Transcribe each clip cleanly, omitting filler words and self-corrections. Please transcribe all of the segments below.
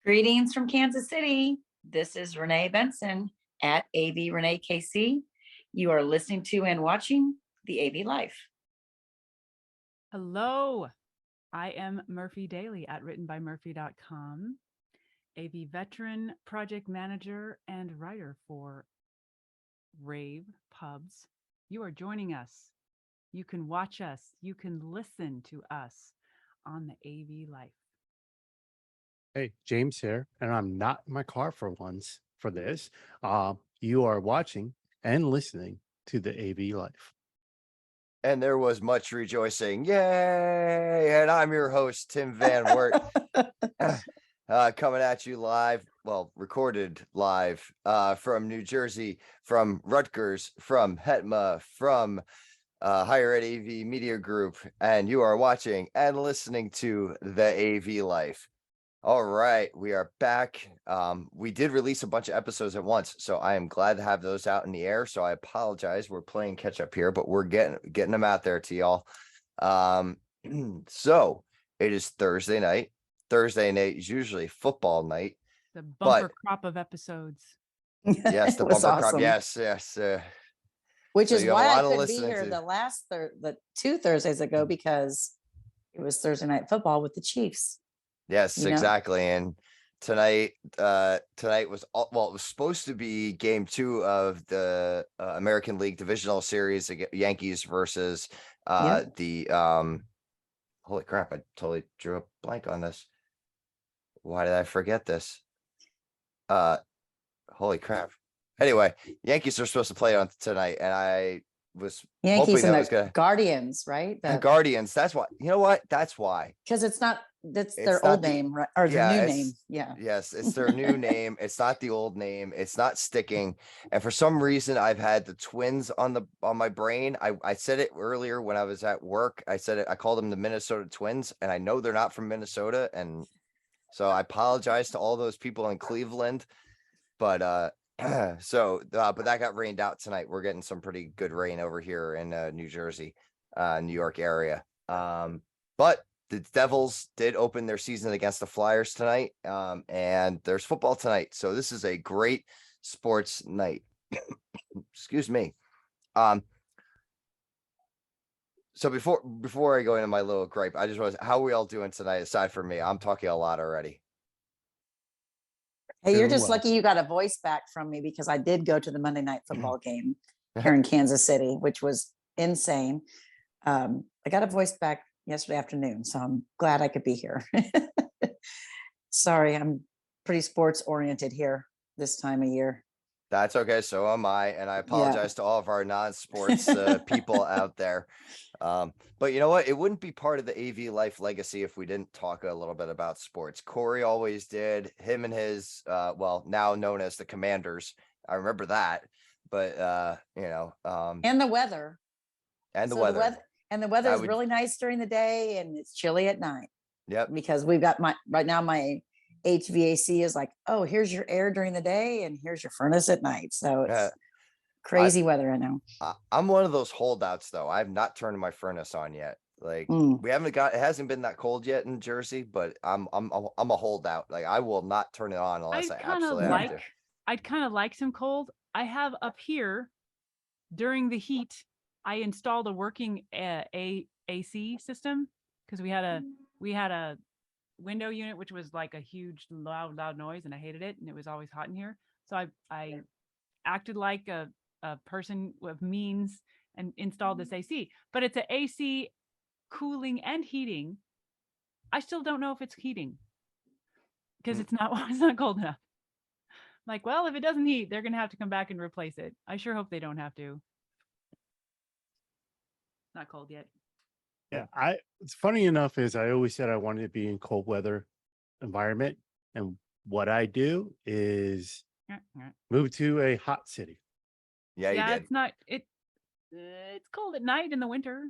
Greetings from Kansas City. This is Renee Benson at AV Renee KC. You are listening to and watching the AV Life. Hello, I am Murphy Daly at writtenbymurphy.com, AV veteran, project manager, and writer for rave pubs. You are joining us. You can watch us. You can listen to us on the AV Life. Hey, James here, and I'm not in my car for once for this. You are watching and listening to the AV Life. And there was much rejoicing. Yay! And I'm your host, Tim Van Wert, coming at you live, recorded live from New Jersey, from Rutgers, from HETMA, from Higher Ed AV Media Group, and you are watching and listening to the AV Life. All right, we are back. We did release a bunch of episodes at once, so I am glad to have those out in the air. So I apologize. We're playing catch up here, but we're getting them out there to y'all. So it is Thursday night. Thursday night is usually football night. The bumper crop of episodes. Yes, the bumper crop. Yes. Which is why I could be here the 2 Thursdays ago, because it was Thursday night football with the Chiefs. Yes, exactly. And tonight was it was supposed to be game 2 of the American League Divisional Series, Yankees versus the holy crap, I totally drew a blank on this. Why did I forget this? Holy crap. Anyway, Yankees are supposed to play on tonight, and I was Yankees hoping and that was gonna Guardians, right? and Guardians. That's why. You know what? That's why. Because that's It's their not old name, right? Or their new name. Yeah. Yes, it's their new name. It's not the old name. It's not sticking. And for some reason, I've had the Twins on my brain. I said it earlier when I was at work. I said it. I called them the Minnesota Twins, and I know they're not from Minnesota. And so I apologize to all those people in Cleveland. But but that got rained out tonight. We're getting some pretty good rain over here in New Jersey, New York area. But the Devils did open their season against the Flyers tonight, and there's football tonight. So this is a great sports night. Excuse me. So before I go into my little gripe, I just want to, how are we all doing tonight? Aside from me, I'm talking a lot already. Hey, you're just lucky you got a voice back from me, because I did go to the Monday night football game here in Kansas City, which was insane. I got a voice back yesterday afternoon, so I'm glad I could be here. Sorry, I'm pretty sports oriented here this time of year. That's okay. So am I. And I apologize to all of our non-sports people out there. But you know what? It wouldn't be part of the AV Life legacy if we didn't talk a little bit about sports. Corey always did. Him and his, now known as the Commanders. I remember that. But, and the weather. And the weather. And the weather is really nice during the day, and it's chilly at night. Yep. Because we've got my HVAC is like, oh, here's your air during the day and here's your furnace at night. So it's crazy weather, I know. I'm one of those holdouts, though. I've not turned my furnace on yet. Like it hasn't been that cold yet in Jersey, but I'm a holdout. Like, I will not turn it on unless I absolutely have to. I'd kind of like some cold. I have up here during the heat, I installed a working AC system, because we had a window unit which was like a huge loud noise, and I hated it, and it was always hot in here. So I acted like a person with means and installed this AC. But it's an AC cooling and heating. I still don't know if it's heating, because it's not cold enough. Like, well, if it doesn't heat, they're gonna have to come back and replace it. I sure hope they don't have to. Not cold yet. Yeah, it's funny enough is I always said I wanted to be in cold weather environment, and what I do is move to a hot city. Yeah, you did. It's not it's cold at night in the winter.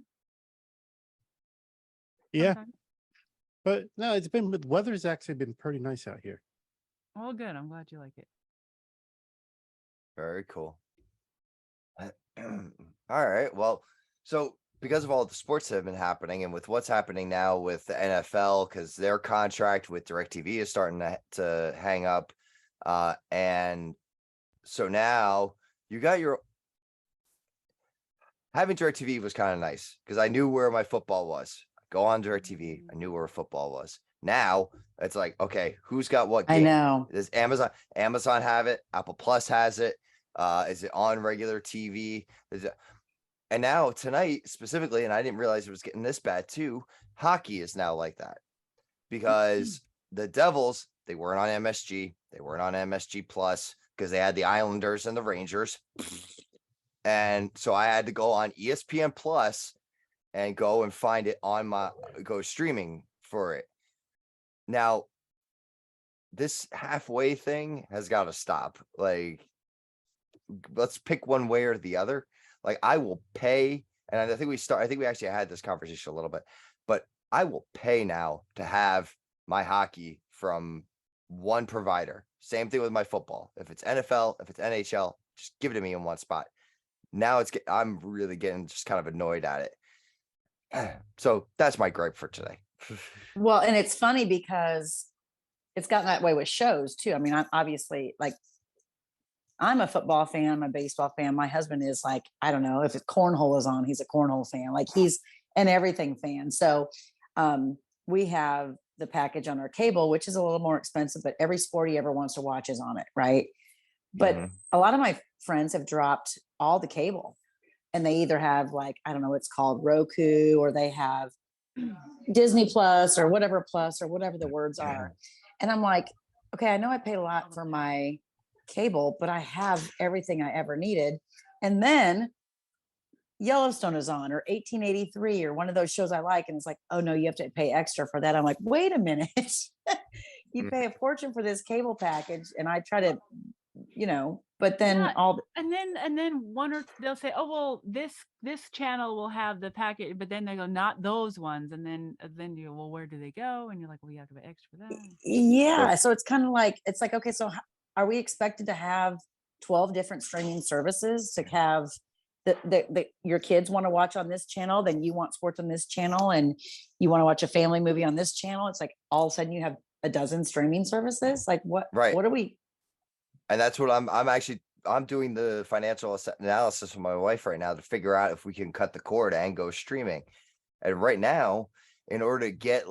Yeah. Sometimes. But no, the weather's actually been pretty nice out here. Well, good. I'm glad you like it. Very cool. All right. Well, so because of all the sports that have been happening and with what's happening now with the NFL, because their contract with DirecTV is starting to hang up. And so now you got your having DirecTV was kind of nice because I knew where my football was. Go on DirecTV. I knew where football was. Now it's like, okay, who's got what I game? know. Does Amazon have it? Apple Plus has it. Is it on regular TV? And now tonight specifically, and I didn't realize it was getting this bad too. Hockey is now like that because the Devils, they weren't on MSG. They weren't on MSG Plus because they had the Islanders and the Rangers. And so I had to go on ESPN Plus and go and find it on go streaming for it. Now, this halfway thing has got to stop. Like, let's pick one way or the other. Like, I will pay, and I think we actually had this conversation a little bit, but I will pay now to have my hockey from one provider. Same thing with my football. If it's NFL, if it's NHL, just give it to me in one spot. Now I'm really getting just kind of annoyed at it. So that's my gripe for today. Well, and it's funny because it's gotten that way with shows too. I mean, I'm obviously like, I'm a football fan, I'm a baseball fan. My husband is like, I don't know, if it's cornhole is on, he's a cornhole fan. Like he's an everything fan. So we have the package on our cable, which is a little more expensive, but every sport he ever wants to watch is on it, right? But a lot of my friends have dropped all the cable and they either have like, I don't know, it's called Roku, or they have Disney Plus or whatever the words are. And I'm like, okay, I know I paid a lot for my cable, but I have everything I ever needed. And then Yellowstone is on, or 1883, or one of those shows I like. And it's like, oh no, you have to pay extra for that. I'm like, wait a minute. You pay a fortune for this cable package. And I try to, but then and then they'll say, oh well, this channel will have the packet, but then they go, not those ones, and then you go, well, where do they go? And you're like, well, you have to pay extra for that. Yeah, so it's kind of like, it's like, okay, so are we expected to have 12 different streaming services to have your kids want to watch on this channel, then you want sports on this channel, and you want to watch a family movie on this channel? It's like all of a sudden you have a dozen streaming services. Like what are we? And that's what I'm doing the financial analysis with my wife right now to figure out if we can cut the cord and go streaming. And right now, in order to get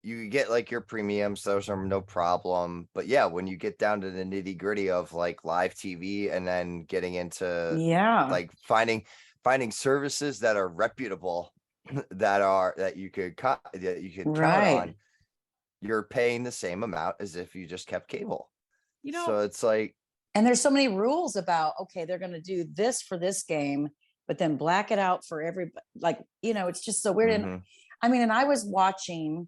you get like your premiums, those are no problem. But yeah, when you get down to the nitty gritty of like live TV and then getting into like finding services that are reputable, that you could count on, you're paying the same amount as if you just kept cable. So it's like, and there's so many rules about, okay, they're going to do this for this game, but then black it out for everybody. Like, it's just so weird. And I mean, and I was watching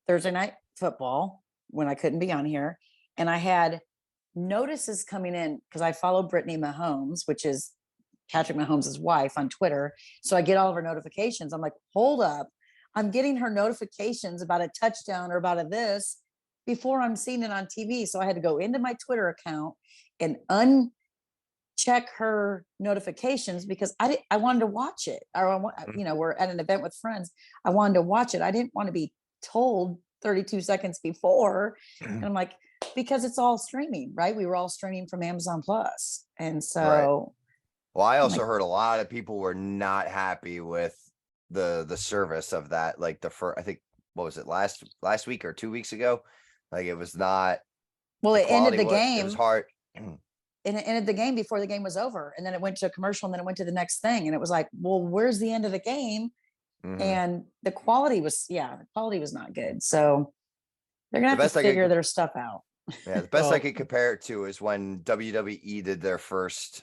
Thursday night football when I couldn't be on here, and I had notices coming in because I follow Brittany Mahomes, which is Patrick Mahomes' wife, on Twitter. So I get all of her notifications. I'm like, hold up. I'm getting her notifications about a touchdown or about a this before I'm seeing it on TV. So I had to go into my Twitter account and uncheck her notifications because I wanted to watch it. Or we're at an event with friends. I wanted to watch it. I didn't want to be told 32 seconds before. And I'm like, because it's all streaming, right? We were all streaming from Amazon Plus. And so well, I also heard a lot of people were not happy with the service of that. Like I think, what was it, last week or 2 weeks ago? Like it was not. Well, it ended the game. It was hard. And it ended the game before the game was over. And then it went to a commercial, and then it went to the next thing. And it was like, well, where's the end of the game? And the quality was not good. So they're going to have to figure their stuff out. Yeah. The best I could compare it to is when WWE did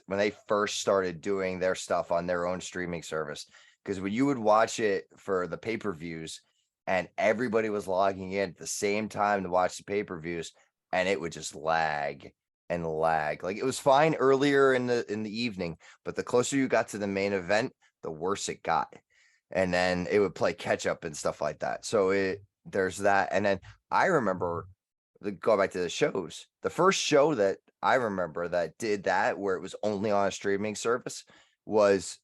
when they first started doing their stuff on their own streaming service. Because when you would watch it for the pay-per-views, and everybody was logging in at the same time to watch the pay-per-views, and it would just lag and lag. Like it was fine earlier in the evening, but the closer you got to the main event, the worse it got. And then it would play catch up and stuff like that. So there's that. And then I remember, go back to the shows, the first show that I remember that did that, where it was only on a streaming service, was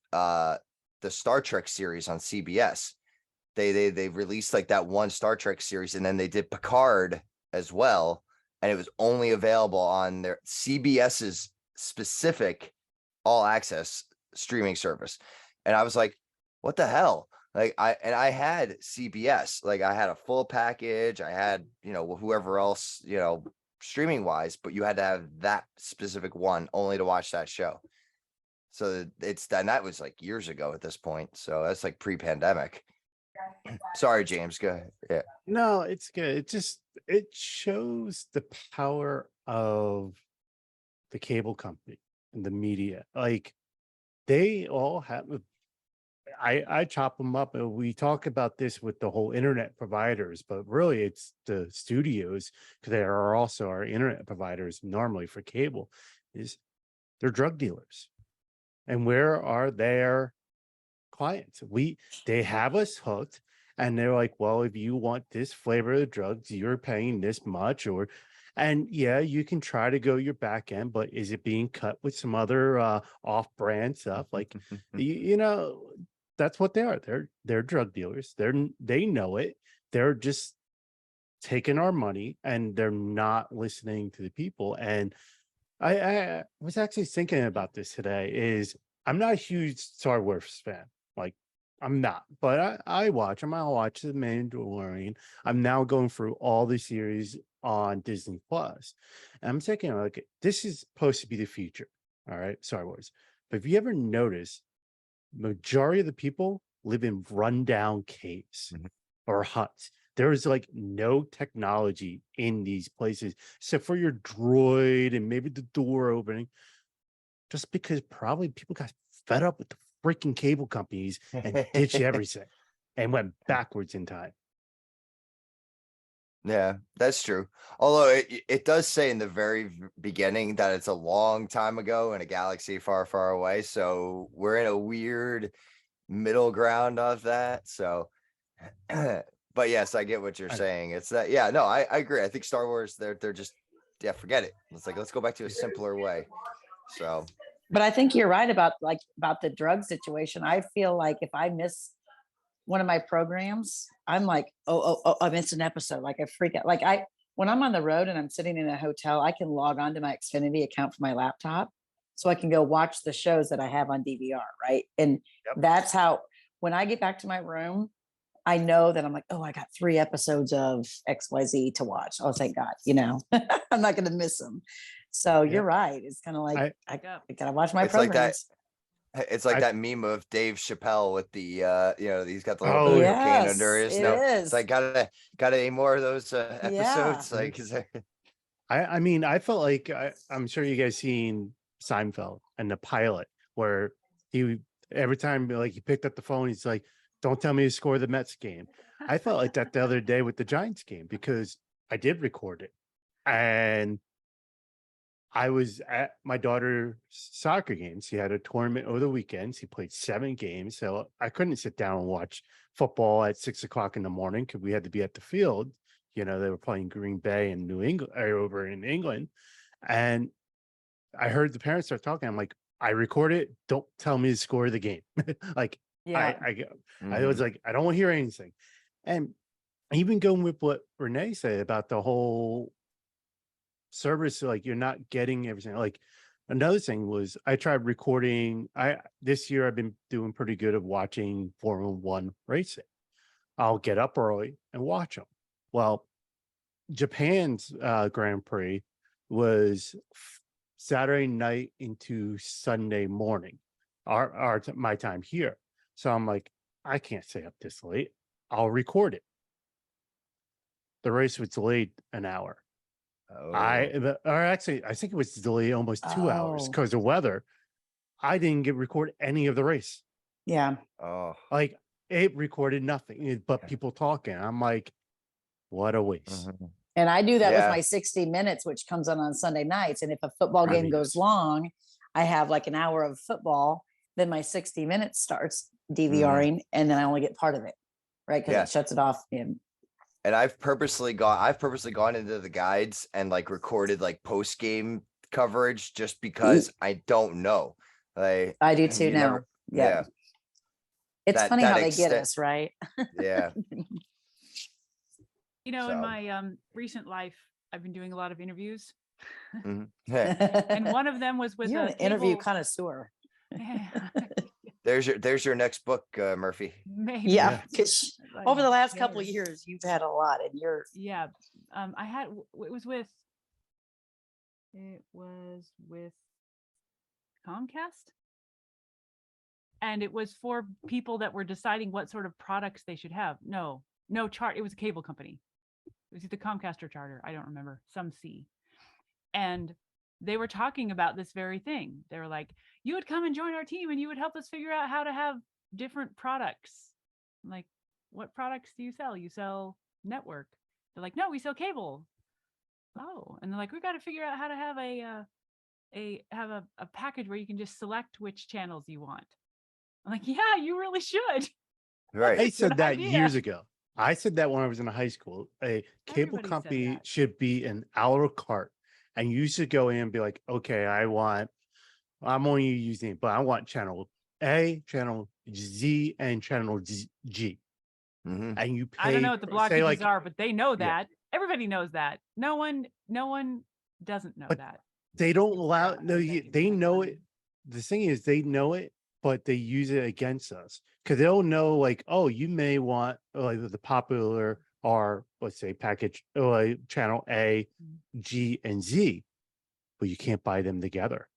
the Star Trek series on CBS. They released like that one Star Trek series, and then they did Picard as well, and it was only available on their CBS's specific all access streaming service. And I was like, what the hell? Like I had CBS, like I had a full package. I had, whoever else, streaming wise, but you had to have that specific one only to watch that show. So that was like years ago at this point. So that's like pre-pandemic. Sorry, James, go ahead. Yeah. No, it's good. It shows the power of the cable company and the media. Like they all have I chop them up, and we talk about this with the whole internet providers, but really it's the studios, because they are also our internet providers normally for cable, is they're drug dealers. And where are their clients? They have us hooked, and they're like, well, if you want this flavor of the drugs, you're paying this much, and yeah, you can try to go your back end, but is it being cut with some other off-brand stuff? Like, that's what they are. They're drug dealers. They know it. They're just taking our money, and they're not listening to the people. And I was actually thinking about this today. I'm not a huge Star Wars fan. Like, I'm not, but I watch them. I'll watch The Mandalorian. I'm now going through all the series on Disney Plus. And I'm thinking, like, this is supposed to be the future. All right, Star Wars. But if you ever notice, majority of the people live in rundown caves or huts. There is like no technology in these places except for your droid and maybe the door opening, just because probably people got fed up with the freaking cable companies and ditched everything and went backwards in time. Yeah, that's true. Although it does say in the very beginning that it's a long time ago in a galaxy far, far away. So we're in a weird middle ground of that. So, but yes, I get what you're saying. It's that, yeah, no, I agree. I think Star Wars, they're just, yeah, forget it. It's like, let's go back to a simpler way. So, But I think you're right about the drug situation. I feel like if I miss one of my programs, I'm like, oh, I missed an episode. Like I freak out. Like when I'm on the road and I'm sitting in a hotel, I can log on to my Xfinity account from my laptop, so I can go watch the shows that I have on DVR. Right. And that's how, when I get back to my room, I know that I'm like, oh, I got 3 episodes of XYZ to watch. Oh, thank God, I'm not going to miss them. So you're right. It's kind of like, I got to watch my programs. It's like that meme of Dave Chappelle with the he's got the little bit of cocaine under his nose. It's like gotta any more of those episodes. Yeah. Like, is there... I mean, I felt like I'm sure you guys seen Seinfeld and the pilot where he every time like he picked up the phone, he's like, "Don't tell me to score the Mets game." I felt like that the other day with the Giants game, because I did record it, and I was at my daughter's soccer games. She had a tournament over the weekend. She played 7 games. So I couldn't sit down and watch football at 6:00 in the morning because we had to be at the field. They were playing Green Bay and New England over in England. And I heard the parents start talking. I'm like, I record it. Don't tell me to score the game. Like, I was like, I don't want to hear anything. And even going with what Renee said about the whole service, like you're not getting everything. Like another thing was I tried recording. This year I've been doing pretty good of watching Formula 1 racing. I'll get up early and watch them. Well, Japan's Grand Prix was Saturday night into Sunday morning, my time here. So I'm like, I can't stay up this late. I'll record it. The race was delayed an hour. I think it was delayed almost 2 hours because of weather. I didn't record any of the race. Yeah. Oh, like it recorded nothing but people talking. I'm like, what a waste. And I do that with my 60 minutes, which comes on Sunday nights. And if a football game goes long, I have like an hour of football. Then my 60 minutes starts DVRing, and then I only get part of it, right? Because it shuts it off. And I've purposely gone into the guides and like recorded like post game coverage just because I don't know. Like I do too now. Yeah. It's That- funny that how they get extent- us, right? Yeah. In So. my recent life, I've been doing a lot of interviews, Mhm. and one of them was with You're a an interview cable- connoisseur. There's your next book, Murphy. Maybe. Yeah, Yeah. because Like, over the last couple of better. years, you've had a lot, and you're Yeah. I had it was with Comcast. And it was for people that were deciding what sort of products they should have. No, it was a cable company. It was either Comcast or Charter. I don't remember, some C. And they were talking about this very thing. They were like, you would come and join our team and you would help us figure out how to have different products. I'm like, what products do you sell? You sell network. They're like, no, we sell cable. Oh, and they're like, we got to figure out how to have a package where you can just select which channels you want. I'm like, yeah, you really should. Right. I Good said that idea. years ago. I said that when I was in high school. A cable Everybody said company that. should be an a la carte, and you should go in and be like, okay, I'm only using, but I want channel A, channel Z, and channel G. Mhm. And you pay. I don't know what the say blockages like, are, but they know Yeah. that. Everybody knows that. No one doesn't know But that. they don't It's allow. not No, how they can they make know money. it. The thing is, they know it, but they use it against us because they'll know, like, oh, you may want like the popular or let's say package channel A, G, and Z, but you can't buy them together.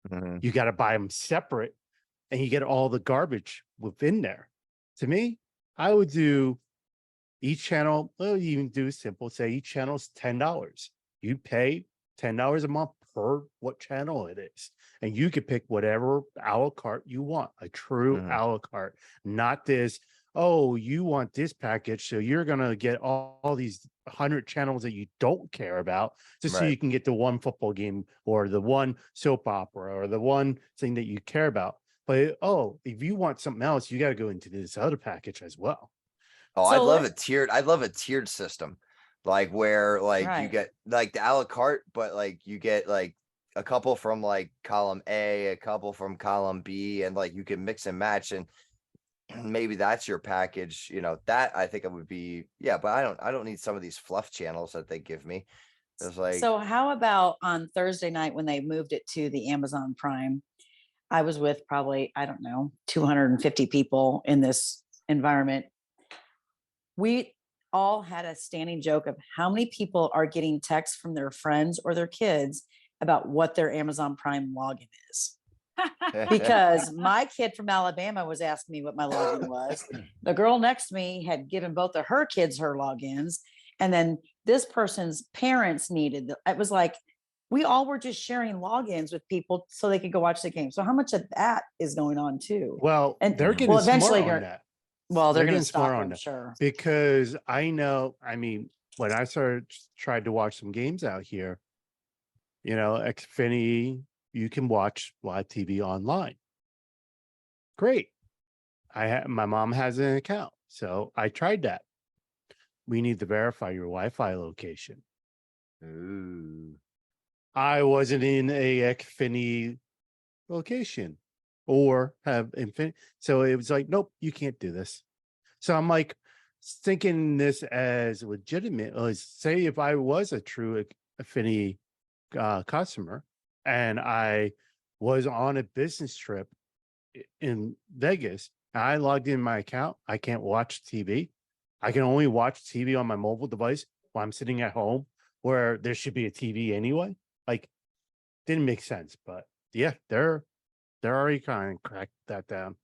Mhm. You got to buy them separate, and you get all the garbage within there. To me, I would do each channel. Well, you even do simple. Say each channel is $10. You pay $10 a month per what channel it is, and you could pick whatever a la carte you want. A true Mhm. a la carte, not this. Oh, you want this package, so you're gonna get all these 100 channels that you don't care about, just so Right. you can get the one football game or the one soap opera or the one thing that you care about. But oh, if you want something else, you got to go into this other package as well. Oh, So I'd love a tiered system, like where like you Right. get like the a la carte, but like you get like a couple from like column A, a couple from column B, and like you can mix and match, and maybe that's your package. That I think it would be, yeah, but I don't need some of these fluff channels that they give me. It's like, So how about on Thursday night when they moved it to the Amazon Prime? I was with probably, I don't know, 250 people in this environment. We all had a standing joke of how many people are getting texts from their friends or their kids about what their Amazon Prime login is. Because my kid from Alabama was asking me what my login was. The girl next to me had given both of her kids her logins. And then this person's parents needed, it was like, we all were just sharing logins with people so they could go watch the game. So how much of that is going on too? Well, And they're getting well, smart eventually on you're- that. Well, they're They're going to getting stop smart her, on I'm that. sure. Because I know, I mean, when I tried to watch some games out here, Xfinity, you can watch live TV online. Great. My mom has an account, so I tried that. We need to verify your Wi-Fi location. ooh, I wasn't in a Xfinity location or have Infinity, so it was like, nope, you can't do this. So I'm like thinking this as legitimate. Say if I was a true Affinity customer and I was on a business trip in Vegas and I logged in my account, I can't watch TV. I can only watch TV on my mobile device while I'm sitting at home where there should be a TV anyway. Like, didn't make sense, but yeah, they're already kind of cracked that down.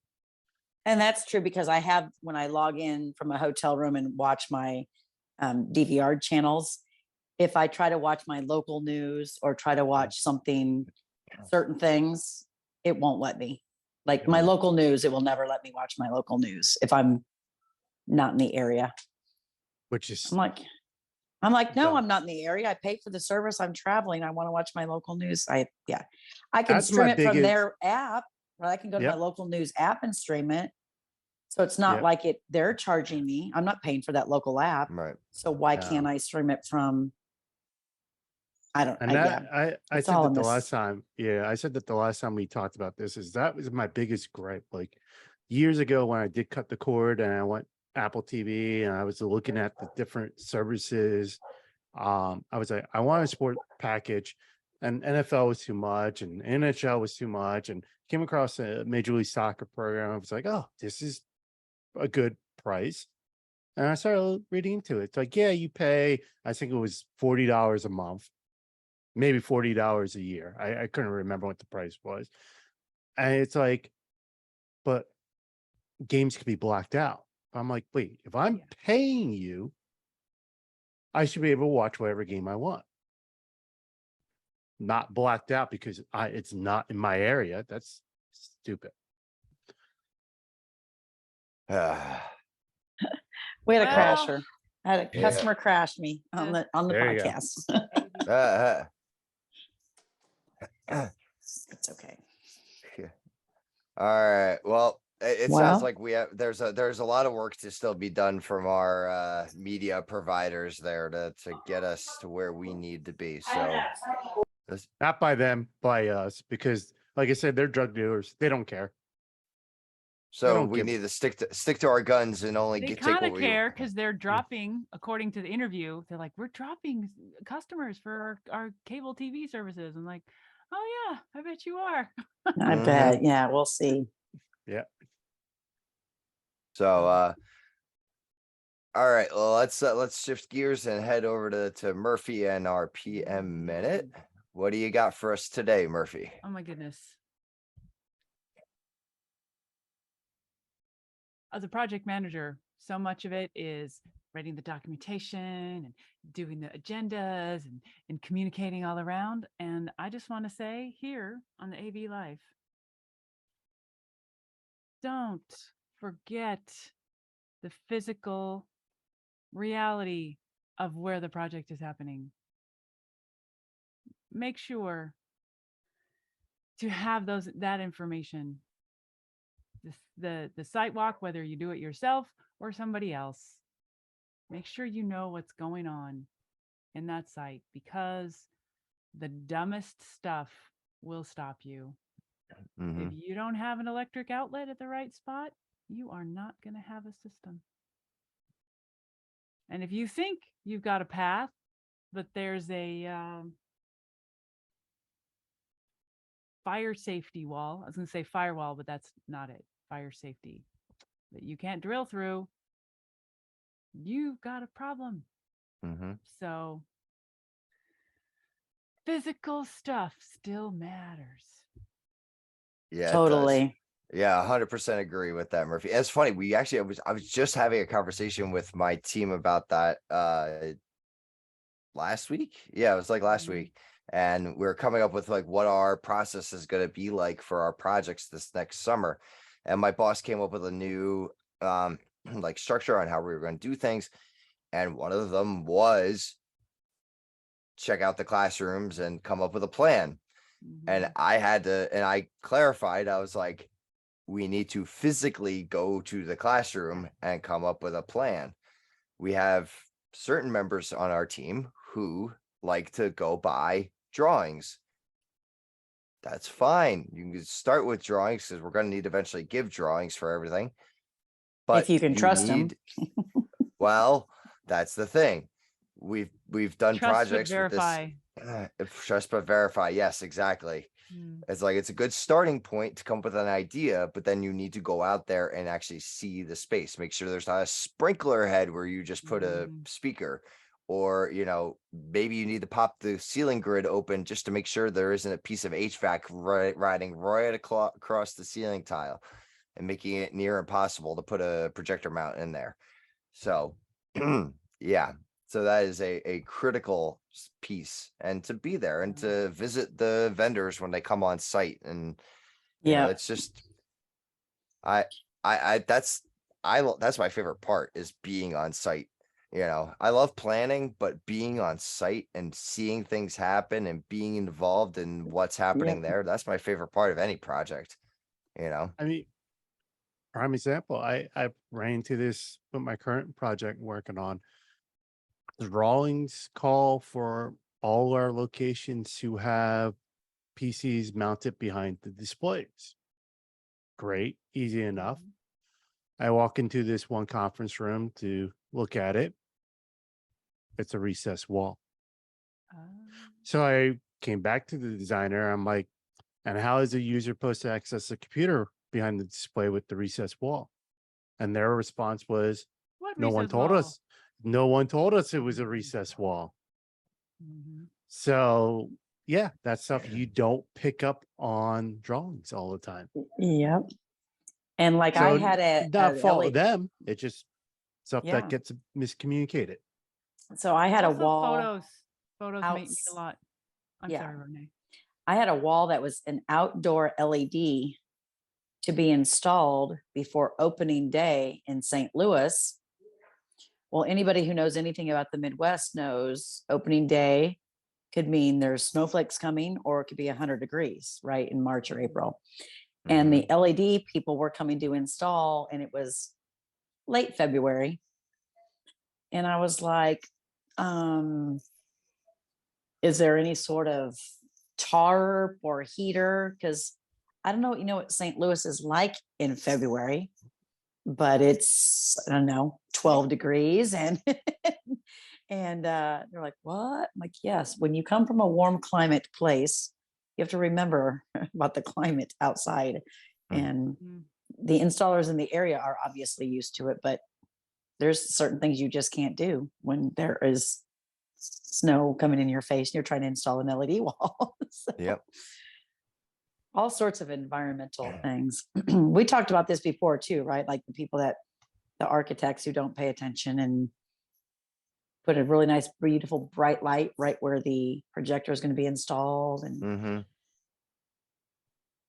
And that's true because I have, when I log in from a hotel room and watch my DVR channels, if I try to watch my local news or try to watch something, certain things, it won't let me. Like my local news, it will never let me watch my local news if I'm not in the area. Which is I'm like, no, dumb. I'm not in the area. I pay for the service. I'm traveling. I want to watch my local news. I can That's stream my it from biggest- their app, or I can go to my Yep. local news app and stream it. So it's not Yep. like they're charging me. I'm not paying for that local app. right. So why No. can't I stream it from? And I It's said all that in the this- last time. Yeah, I said that the last time we talked about this is that was my biggest gripe. Like years ago when I did cut the cord and I went Apple TV and I was looking at the different services. I was like, I want a sport package, and NFL was too much, and NHL was too much, and came across a Major League Soccer program. I was like, oh, this is a good price. And I started reading into it. It's like, yeah, you pay, I think it was $40 a month, maybe $40 a year. I couldn't remember what the price was. And it's like, but games could be blacked out. I'm like, wait, if I'm Yeah. paying you, I should be able to watch whatever game I want. Not blacked out because it's not in my area. That's stupid. We had a Well, crasher. I had a Yeah. customer crash me on Yeah. the There you go. podcast. It's okay. All right. Well, it Well- sounds like there's a lot of work to still be done from our media providers there to get us to where we need to be. So Not by them, by us, because like I said, they're drug dealers. They don't care. don't we give- need to stick to our guns and only they take kind what of we care because they're dropping, according to the interview, they're like, we're dropping customers for our cable TV services. I'm like, oh yeah, I bet you are. I Mhm. bet. Yeah, we'll see. Yeah. So all right, well, let's shift gears and head over to Murphy and our PM minute. What do you got for us today, Murphy? Oh my goodness. As a project manager, so much of it is writing the documentation and doing the agendas and communicating all around. And I just want to say here on the AV Life, don't forget the physical reality of where the project is happening. Make sure to have that information. The site walk, whether you do it yourself or somebody else, make sure you know what's going on in that site, because the dumbest stuff will stop you. Mhm. If you don't have an electric outlet at the right spot, you are not going to have a system. And if you think you've got a path, but there's a fire safety wall, I was going to say firewall, but that's not it. Fire safety that you can't drill through, you've got a problem. Mhm. So physical stuff still matters. Yeah, it does. Totally. Yeah, 100% agree with that, Murphy. It's funny. I was just having a conversation with my team about that last week. Yeah, it was like last Mhm. week. And we're coming up with like what our process is going to be like for our projects this next summer. And my boss came up with a new like structure on how we were going to do things. And one of them was check out the classrooms and come up with a plan. And Mhm. I clarified, I was like, we need to physically go to the classroom and come up with a plan. We have certain members on our team who like to go by drawings. That's fine. You can start with drawings because we're going to need to eventually give drawings for everything. But If you can trust them. Well, that's the thing. We've done Trust but projects with this. verify. Trust but verify. Yes, exactly. Mm. It's like it's a good starting point to come up with an idea, but then you need to go out there and actually see the space. Make sure there's not a sprinkler head where you just put a Mhm. speaker, or maybe you need to pop the ceiling grid open just to make sure there isn't a piece of HVAC riding right across the ceiling tile and making it near impossible to put a projector mount in there. So yeah. So that is a critical piece, and to be there and to visit the vendors when they come on site. And Yeah. it's just, that's my favorite part, is being on site. I love planning, but being on site and seeing things happen and being involved in what's happening there, that's my favorite part of any project. I mean, prime example, I ran into this with my current project I'm working on. Drawings call for all our locations to have PCs mounted behind the displays. Great, easy enough. I walk into this one conference room to look at it. It's a recessed wall. So I came back to the designer. I'm like, and how is a user supposed to access the computer behind the display with the recessed wall? And their response was, What no one recessed told wall? us. No one told us it was a recessed wall. Mhm. So yeah, that's stuff you don't pick up on drawings all the time. Yep. And like So I had not fault of LED them. It's just stuff Yeah. that gets miscommunicated. So I had a Also, wall. photos make me a lot. I'm Yeah. sorry, Renee. I had a wall that was an outdoor LED to be installed before opening day in St. Louis. Well, anybody who knows anything about the Midwest knows opening day could mean there's snowflakes coming, or it could be 100 degrees, right, in March or April. And the LED people were coming to install, and it was late February. And I was like, is there any sort of tarp or heater? Because I don't know, what St. Louis is like in February, but it's, I don't know, 12 degrees. And and they're like, what? I'm like, yes, when you come from a warm climate place, you have to remember about the climate outside. And the installers in the area are obviously used to it, but there's certain things you just can't do when there is snow coming in your face and you're trying to install an LED wall. So, Yep. all sorts of environmental things. We talked about this before too, right? Like the architects who don't pay attention and put a really nice, beautiful, bright light right where the projector is going to be installed. And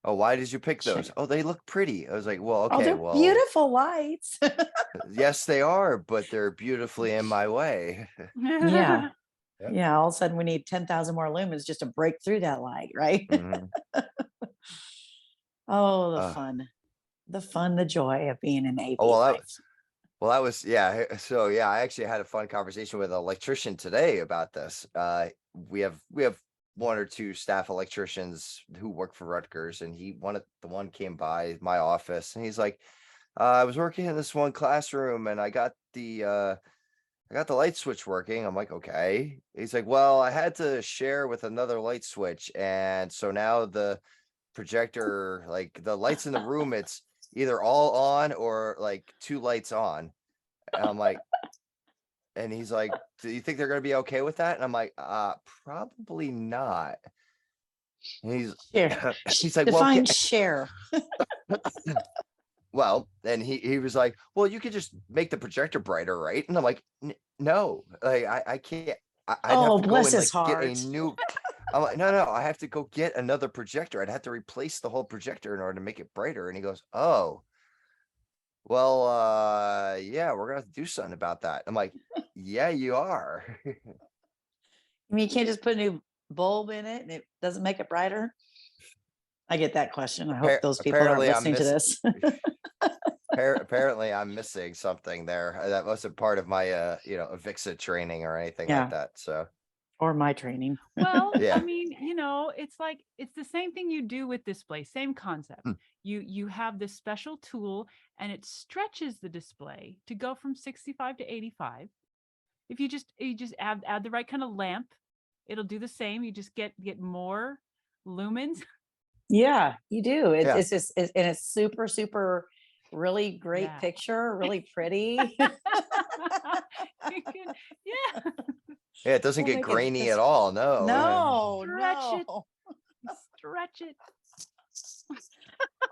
Oh, why did you pick Check. those? Oh, they look pretty. I was like, well, oh, okay, they're well, beautiful lights. yes, they are, but they're beautifully in my way. Yeah. Yep. Yeah. All of a sudden we need 10,000 more lumens just to break through that light, right? Oh, the fun, the joy of being in AV Oh, lights. well, that was, yeah. So yeah, I actually had a fun conversation with an electrician today about this. We have one or two staff electricians who work for Rutgers, and the one came by my office, and he's like, I was working in this one classroom, and I got the light switch working. I'm like, okay. He's like, well, I had to share with another light switch, and so now the projector, like the lights in the room, it's either all on or like two lights on. And I'm like, and he's like, do you think they're gonna be okay with that? And I'm like, probably not. And Share. he's like, well, Define share. well, and he was like, well, you could just make the projector brighter, right? And I'm like, no, like I can't. I'd have to go bless and his like get a heart. new. I'm like, no, I have to go get another projector. I'd have to replace the whole projector in order to make it brighter. And he goes, oh, well, yeah, we're gonna have to do something about that. I'm like, yeah, you are. I mean, you can't just put a new bulb in it and it doesn't make it brighter. I get that question. I hope those people aren't Apparently I'm listening to this. Apparently I'm missing something there. That wasn't part of my Avixa training or anything Yeah. like that. So Or my training. Well, Yeah. I mean, it's like, it's the same thing you do with display, same concept. You have this special tool and it stretches the display to go from 65 to 85. If you just add the right kind of lamp, it'll do the same. You just get more lumens. Yeah, you do. Yeah. It's just, and it's super, super, really great Yeah. picture, really pretty. Yeah. Yeah, it doesn't We'll get make it grainy just- at all. No. No, Stretch it. no. Stretch it.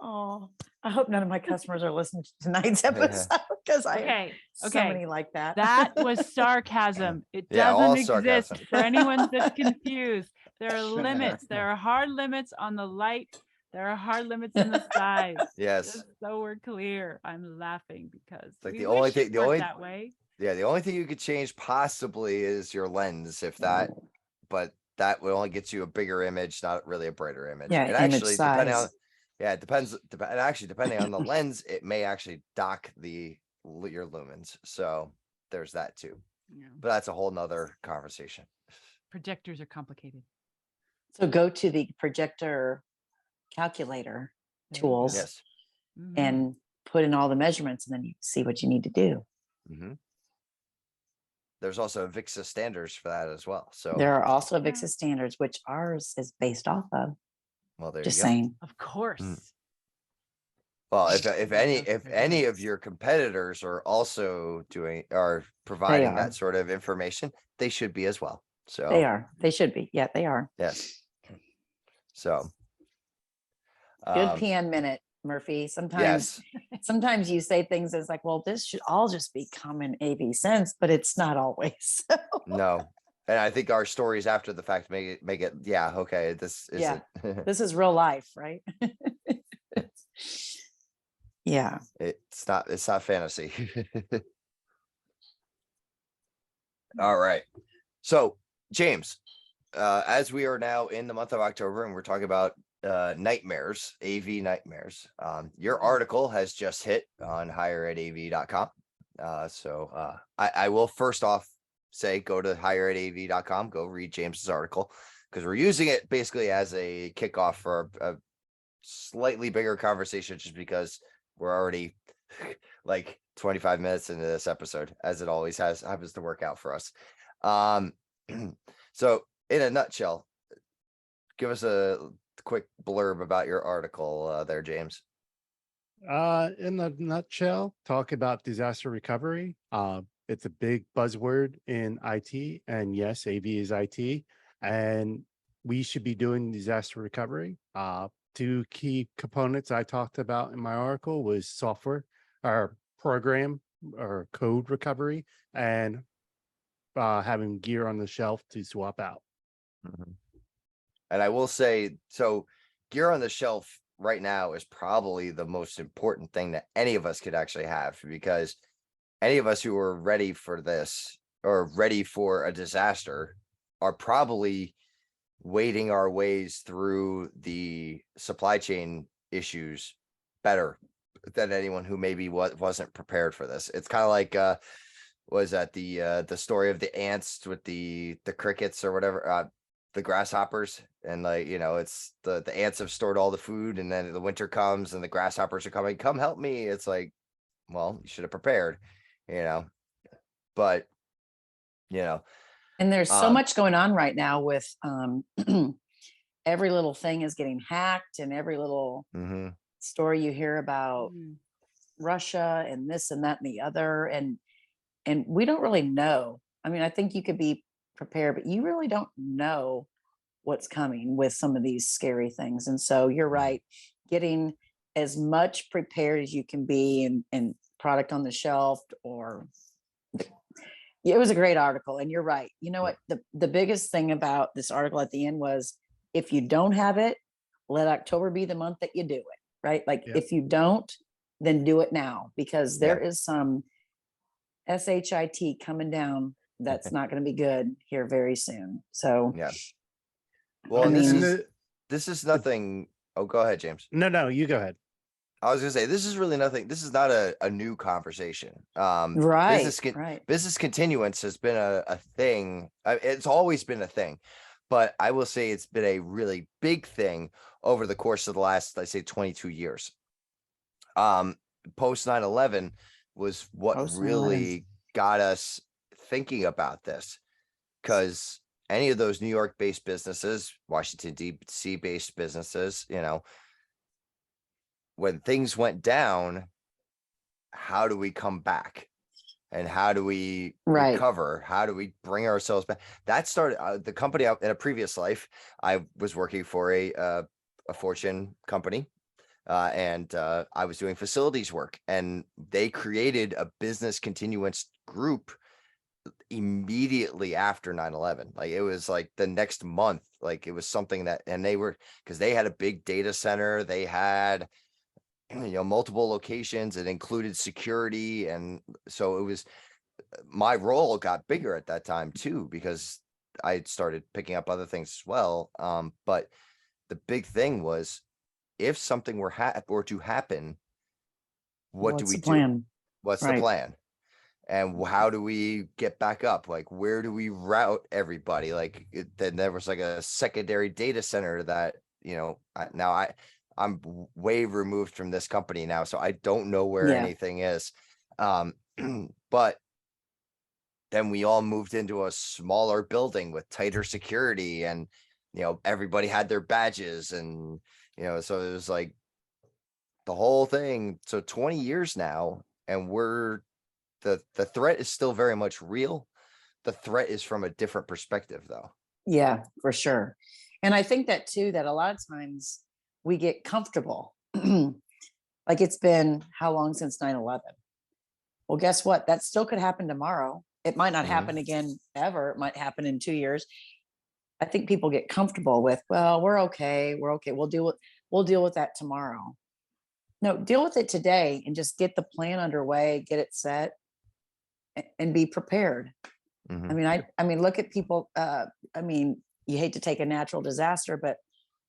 Oh, I hope none of my customers are listening to tonight's episode because I have Okay. so many like that. That was sarcasm. It Yeah, all doesn't exist sarcasm. for anyone that's confused. There are limits. There are hard limits on the light. There are hard limits in the size. Yes. Just so we're clear. I'm laughing because Like we the only wish thing- it the worked only- that way. Yeah, the only thing you could change possibly is your lens, if that, but that will only get you a bigger image, not really a brighter image. Yeah, And image actually, depending on, size. yeah, it depends. And actually, depending on the lens, it may actually dock your lumens. So there's that too. Yeah. But that's a whole nother conversation. Projectors are complicated. So go to the projector calculator There you go. tools Yes. Mhm. and put in all the measurements and then you see what you need to do. Mhm. There's also VIXA standards for that as well. So, There are also VIXA standards, which ours is based off of. well, there Just you go. saying. Of course. Well, if Those any of standards. your competitors are also providing are. that sort of information, they should be as well. So They are. They should be. Yeah, they are. yes. So Good um, PM minute, Murphy. yes, Sometimes you say things as like, well, this should all just be common AV sense, but it's not always. no. And I think our stories after the fact make it, yeah, okay, this Yeah. isn't This is real life, right? Yeah. it's not fantasy. All right. So, James, as we are now in the month of October and we're talking about nightmares, AV nightmares, your article has just hit on higheredav.com. So I will first off say go to higheredav.com, go read James's article, because we're using it basically as a kickoff for a slightly bigger conversation, just because we're already like 25 minutes into this episode, as it always happens to work out for us. So in a nutshell, give us a quick blurb about your article there, James. In a nutshell, talk about disaster recovery. It's a big buzzword in IT, and yes, AV is IT, and we should be doing disaster recovery. Two key components I talked about in my article was software or program or code recovery, and having gear on the shelf to swap out. And I will say, so gear on the shelf right now is probably the most important thing that any of us could actually have, because any of us who are ready for this or ready for a disaster are probably wading our ways through the supply chain issues better than anyone who maybe wasn't prepared for this. It's kind of like was that the story of the ants with the crickets or whatever, the grasshoppers, and like, you know, it's the ants have stored all the food, and then the winter comes and the grasshoppers are coming, come help me. It's like, well, you should have prepared, you know. But you know, And there's so um much going on right now with every little thing is getting hacked, and every little mhm, story you hear about Mm. Russia and this and that and the other. And we don't really know. I mean, I think you could be prepared, but you really don't know what's coming with some of these scary things. And so you're right, getting as much prepared as you can be, and product on the shelf, or it was a great article. And you're right. You know what? The biggest thing about this article at the end was, if you don't have it, let October be the month that you do it, right? Like Yep. if you don't, then do it now, because there Yeah. is some SHIT coming down that's not going to be good here very soon. So yeah. Well, I and mean, this is nothing. Oh, go ahead, James. No, you go ahead. I was gonna say, this is really nothing. This is not a new conversation. right, right. Business continuance has been a thing. It's always been a thing, but I will say it's been a really big thing over the course of the last, I say, 22 years. Post 9/11 was what Post 9/11. really got us thinking about this, because any of those New York based businesses, Washington DC based businesses, you know, when things went down, how do we come back? And how do we Right. recover? How do we bring ourselves back? That started the company in a previous life. I was working for a Fortune company, and I was doing facilities work, and they created a business continuance group immediately after 9/11. Like it was like the next month, like it was something that, and they were, because they had a big data center, they had, you know, multiple locations, it included security, and so it was, my role got bigger at that time too, because I started picking up other things as well. But the big thing was, if something were to happen, what do What's we the do? plan? What's the Right. plan? And how do we get back up? Like, where do we route everybody? Like then there was like a secondary data center that, you know, I'm way removed from this company now, so I don't know where Yeah. anything is. But then we all moved into a smaller building with tighter security, and everybody had their badges, and so it was like the whole thing. So 20 years now, and the threat is still very much real. The threat is from a different perspective, though. Yeah, for sure. And I think that too, that a lot of times we get comfortable. Like, it's been how long since 9/11? Well, guess what? That still could happen tomorrow. It might not Mhm. happen again ever. It might happen in 2 years. I think people get comfortable with, well, we're okay. We're okay. We'll deal with that tomorrow. No, deal with it today and just get the plan underway, get it set, and be prepared. Mhm. I mean, look at people. I mean, you hate to take a natural disaster, but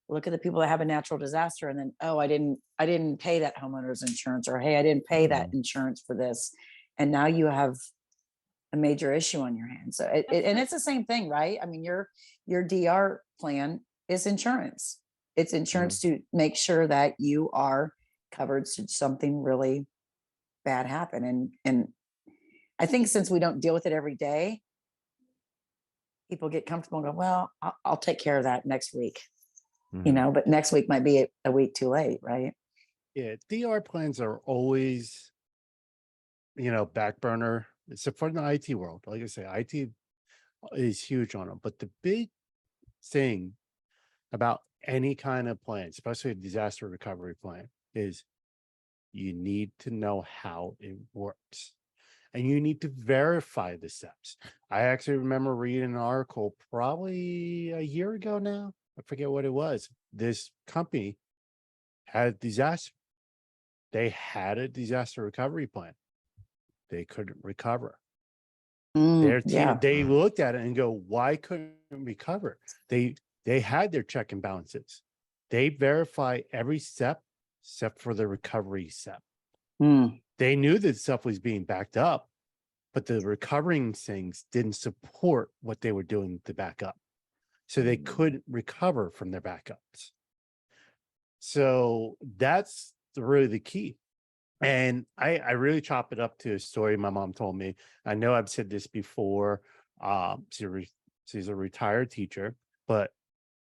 look at the people that have a natural disaster and then, oh, I didn't pay that homeowner's insurance, or hey, I didn't pay that insurance for this, and now you have a major issue on your hands. So and it's the same thing, right? I mean, your DR plan is insurance. It's insurance to make sure that you are covered should something really bad happen. And I think since we don't deal with it every day, people get comfortable and go, well, I'll take care of that next week, Mhm. but next week might be a week too late, right? Yeah, DR plans are always, back burner, except for the IT world. Like I say, IT is huge on them. But the big thing about any kind of plan, especially a disaster recovery plan, is you need to know how it works. And you need to verify the steps. I actually remember reading an article probably a year ago now. I forget what it was. This company had a disaster. They had a disaster recovery plan. They couldn't recover. Their team, Yeah. they looked at it and go, why couldn't we recover? They had their check and balances. They verify every step except for the recovery step. Mm. They knew that stuff was being backed up, but the recovering things didn't support what they were doing to back up. So they couldn't recover from their backups. So that's really the key. And I really chop it up to a story my mom told me. I know I've said this before. She's a retired teacher, but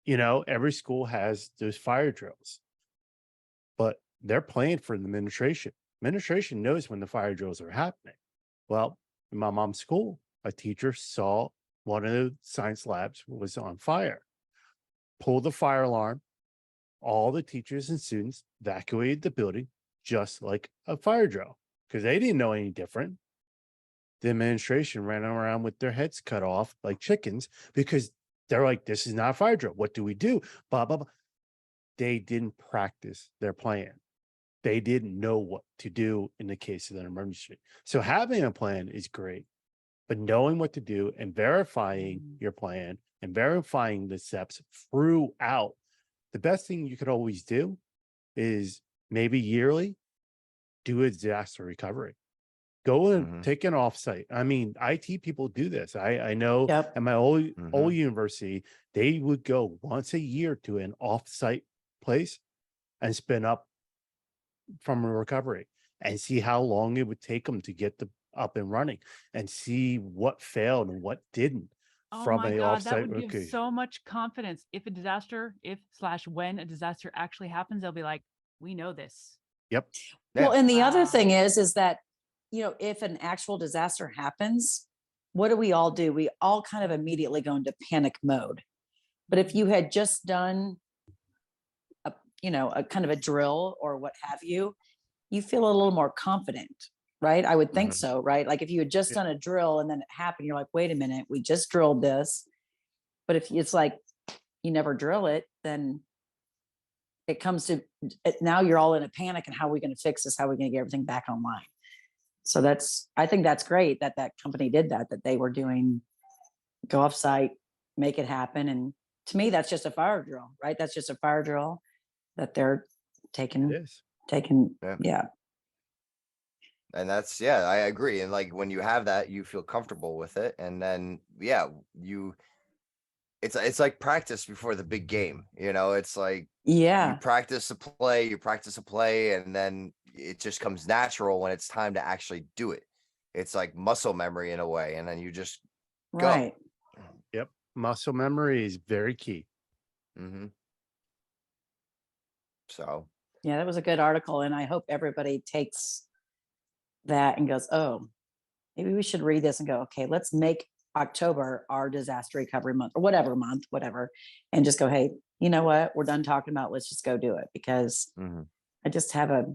every school has those fire drills, but they're planned for the administration. Administration knows when the fire drills are happening. Well, in my mom's school, a teacher saw one of the science labs was on fire, pulled the fire alarm. All the teachers and students evacuated the building just like a fire drill because they didn't know any different. The administration ran around with their heads cut off like chickens because they're like, this is not a fire drill. What do we do? Blah, blah, blah. They didn't practice their plan. They didn't know what to do in the case of an emergency. So having a plan is great, but knowing what to do and verifying your plan and verifying the steps throughout, the best thing you could always do is maybe yearly do a disaster recovery. Go and take an offsite. I mean, IT people do this. I know Yep. at my old university, they would go once a year to an offsite place and spin up from a recovery and see how long it would take them to get the up and running and see what failed and what didn't Oh from my a God, that offsite would give location. so much confidence. If/when a disaster actually happens, they'll be like, we know this. Yep. Well, Yeah. and the other Wow. thing is that, if an actual disaster happens, what do we all do? We all kind of immediately go into panic mode. But if you had just done a kind of a drill or what have you, you feel a little more confident, right? I would think so, right? Like if you had just Yeah. done a drill and then it happened, you're like, wait a minute, we just drilled this. But if it's like you never drill it, then it comes to now you're all in a panic, and how are we going to fix this? How are we going to get everything back online? So I think that's great that company did that they were doing, go off site, make it happen. And to me, that's just a fire drill, right? That's just a fire drill that they're It taking, is. Yeah. yeah. And that's, I agree. And like when you have that, you feel comfortable with it. And then, it's like practice before the big game. It's like Yeah. practice a play, you practice a play, and then it just comes natural when it's time to actually do it. It's like muscle memory in a way, and then you just go. Right. Yep. Muscle memory is very key. hmm So Yeah, that was a good article. And I hope everybody takes that and goes, oh, maybe we should read this and go, okay, let's make October our disaster recovery month or month, whatever. And just go, hey, you know what? We're done talking about, let's just go do it. Because mhm. I just have I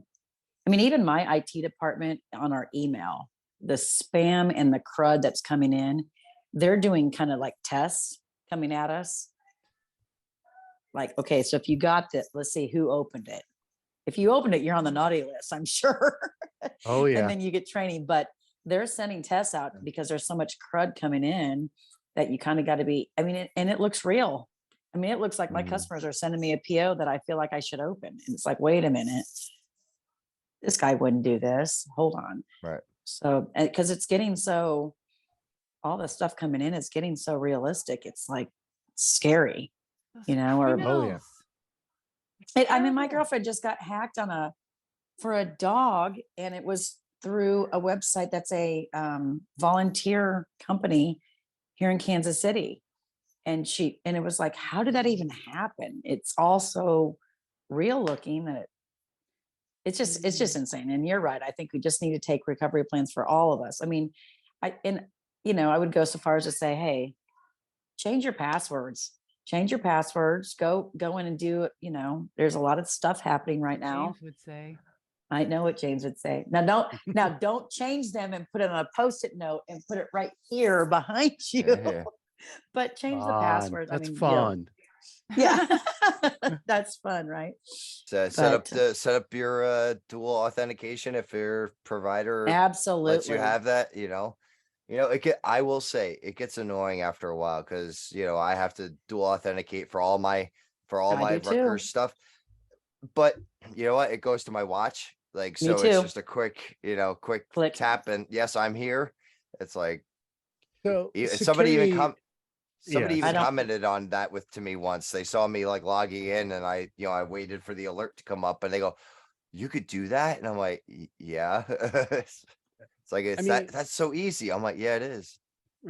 mean, even my IT department on our email, the spam and the crud that's coming in, they're doing kind of like tests coming at us. Like, okay, so if you got this, let's see who opened it. If you opened it, you're on the naughty list, I'm sure. Oh yeah. And then you get training, but they're sending tests out because there's so much crud coming in that you kind of got to be, I mean, and it looks real. I mean, it looks like my Mhm. customers are sending me a PO that I feel like I should open. And it's like, wait a minute, this guy wouldn't do this. Hold on. Right. So, because it's getting so, all the stuff coming in is getting so realistic. It's like scary, Those you know, or Oh, yeah. criminals. I mean, my Terrible. girlfriend just got hacked for a dog, and it was through a website that's a volunteer company here in Kansas City. And it was like, how did that even happen? It's also real looking that it's just insane. And you're right. I think we just need to take recovery plans for all of us. I mean, I would go so far as to say, hey, change your passwords. Change your passwords. Go in and do it. You know, there's a lot of stuff happening right now. James would say. I know what James would say. Now don't change them and put it on a post-it note and put it right here behind you. Yeah. But change the Fun. passwords. That's I mean, fun. yeah. That's fun, right? So set up your dual authentication if your provider lets Absolutely. you have that, I will say it gets annoying after a while because I have to dual authenticate for all my I do too. Rutgers stuff. But you know what? It goes to my watch. Like, Me so it's too. just a quick Click. tap and yes, I'm here. It's like So somebody even security, somebody yes. I even don't- commented on that to me once. They saw me like logging in and I waited for the alert to come up and they go, you could do that? And I'm like, yeah. It's like, I mean, that's so easy. I'm like, yeah, it is.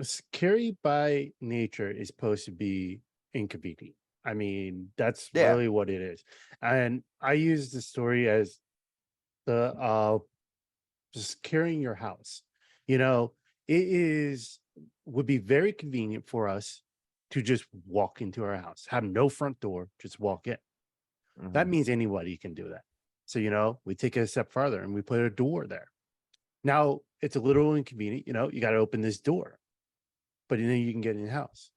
security by nature is supposed to be inconvenient. I mean, that's Yeah. really what it is. And I use the story as the securing your house. It would be very convenient for us to just walk into our house, have no front door, just walk in. That Mhm. means anybody can do that. So, we take it a step further and we put a door there. Now it's a little inconvenient, you got to open this door, but then you can get in the house.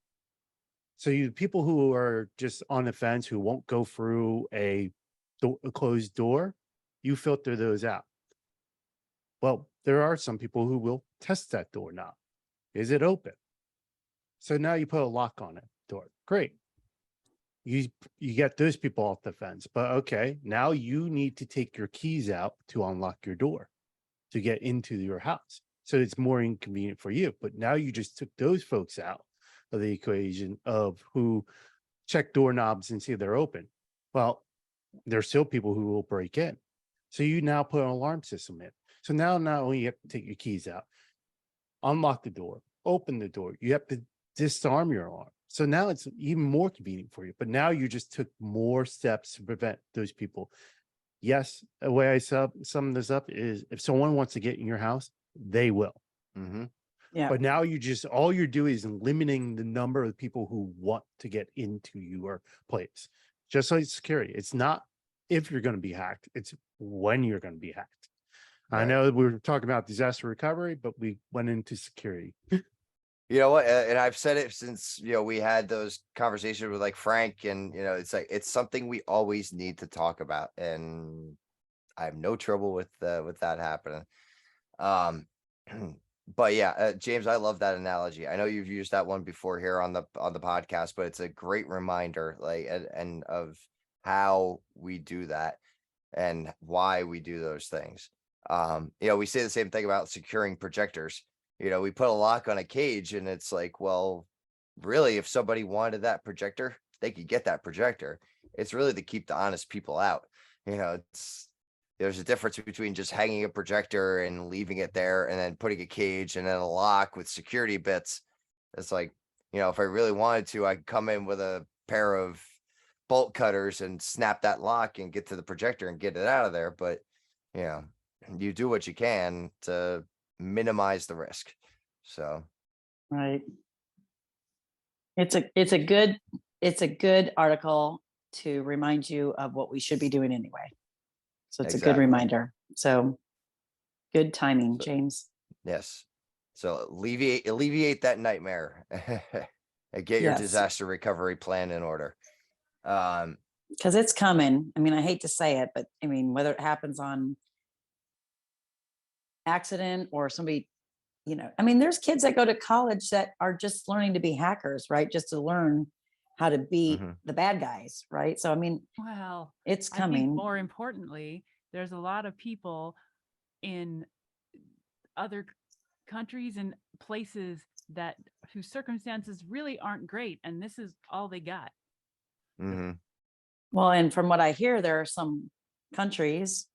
So people who are just on the fence, who won't go through a closed door, you filter those out. Well, there are some people who will test that door knob. Is it open? So now you put a lock on it door. Great. You get those people off the fence, but okay, now you need to take your keys out to unlock your door to get into your house. So it's more inconvenient for you. But now you just took those folks out of the equation of who check doorknobs and see if they're open. Well, there's still people who will break in. So you now put an alarm system in. So now not only you have to take your keys out, unlock the door, open the door, you have to disarm your alarm. So now it's even more convenient for you. But now you just took more steps to prevent those people. Yes, the way I sum this up is if someone wants to get in your house, they will. Mhm. Yeah. But now all you're doing is limiting the number of people who want to get into your place. Just like security. It's not if you're going to be hacked, it's when you're going to be hacked. I Right. know we were talking about disaster recovery, but we went into security. You know what? And I've said it since, we had those conversations with like Frank and, it's like, it's something we always need to talk about. And I have no trouble with that happening. But yeah, James, I love that analogy. I know you've used that one before here on the podcast, but it's a great reminder, like, and of how we do that and why we do those things. We say the same thing about securing projectors. We put a lock on a cage and it's like, well, really, if somebody wanted that projector, they could get that projector. it's really to keep the honest people out. There's a difference between just hanging a projector and leaving it there and then putting a cage and then a lock with security bits. It's like, if I really wanted to, I could come in with a pair of bolt cutters and snap that lock and get to the projector and get it out of there. But, you do what you can to minimize the risk. So, Right. It's a good article to remind you of what we should be doing anyway. So it's a good Exactly. reminder. So good timing, So- James. yes. So alleviate that nightmare and get your Yes. disaster recovery plan in order. Because it's coming. I mean, I hate to say it, but I mean, whether it happens on accident or somebody, I mean, there's kids that go to college that are just learning to be hackers, right? Just to learn how to beat Mhm. the bad guys, right? So, I mean, Well, it's I think coming. more importantly, there's a lot of people in other countries and places that whose circumstances really aren't great, and this is all they got. Mhm. Well, and from what I hear, there are some countries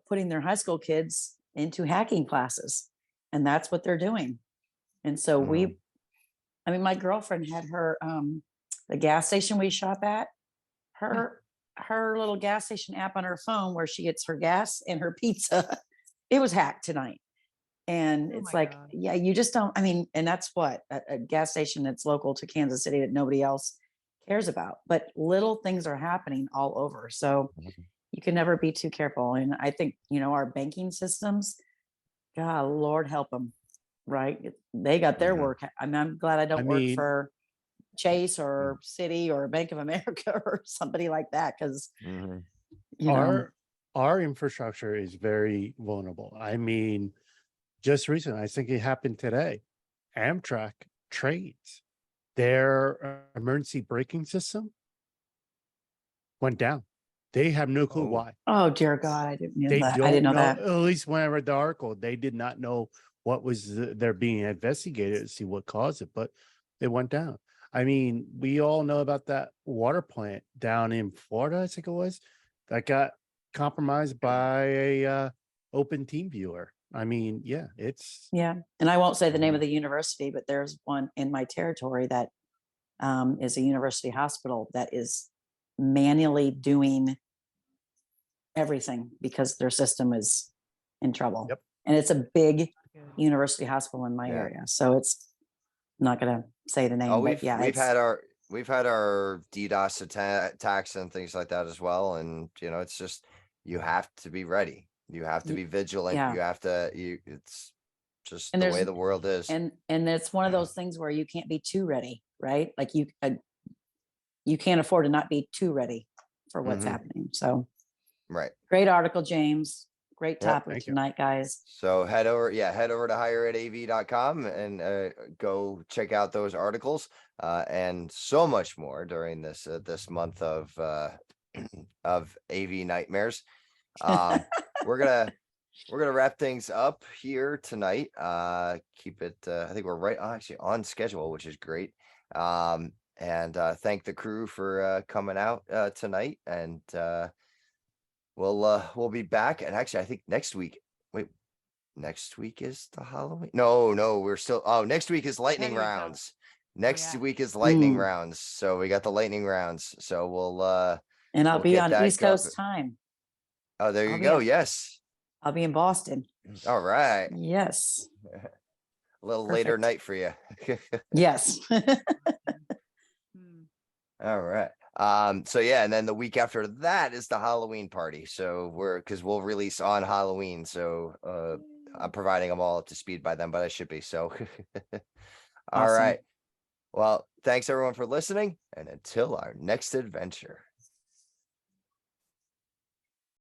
putting their high school kids into hacking classes, and that's what they're doing. And so Mhm. I mean, my girlfriend had her the gas station we shop at, her little gas station app on her phone where she gets her gas and her pizza, it was hacked tonight. And Oh it's my like, God. yeah, you just don't, I mean, and that's what a gas station that's local to Kansas City that nobody else cares about. But little things are happening all over. So Mhm. you can never be too careful. And I think, our banking systems, God, Lord help them, right? They got their Mhm. work. I mean, I'm glad I don't work mean, for Chase or Citi or Bank of America or somebody like that. Cause, Mhm. our infrastructure is very vulnerable. I mean, just recently, I think it happened today. Amtrak trains, their emergency braking system went down. They have no clue Oh. why. oh dear God, I didn't know They that. I didn't don't know know. that. At least when I read the article, they did not know what was they're being investigated to see what caused it, but it went down. I mean, we all know about that water plant down in Florida, I think it was, that got compromised by a open team viewer. I mean, yeah, it's Yeah. And I won't say the name of Mhm. the university, but there's one in my territory that is a university hospital that is manually doing everything because their system is in trouble. Yep. And it's a big Good. university hospital in my Yeah. area. So I'm not going to say the name, Oh, but yeah, we've had our DDoS attacks and things like that as well. And it's just, you have to be ready. You have to be vigilant. yeah. You have to, it's just And the there's way the world is. and it's one of those things where you can't be too ready, right? Like you can't afford to not be too ready for what's Mhm. happening. So Right. great article, James. Great Yep. topic Thank you. tonight, guys. So head over to hireatav.com and go check out those articles and so much more during this month of of AV nightmares. We're gonna wrap things up here tonight. Keep it. I think we're right actually on schedule, which is great. And thank the crew for coming out tonight. And we'll be back. And actually, I think next week. Wait, next week is the Halloween. No, we're still. Oh, next week is lightning week's out. rounds. Next yeah. week is lightning Mm. rounds. So we got the lightning rounds. So And I'll we'll be get on that East go- Coast time. Oh, there I'll you be go. on- Yes. I'll be in Boston. All right. Yes. A little later Perfect. night for you. Yes. Hmm. All right. So yeah, and then the week after that is the Halloween party. So because we'll release on Halloween. So I'm providing them all up to speed by then, but I should be. So all Awesome. right. Well, thanks everyone for listening, and until our next adventure.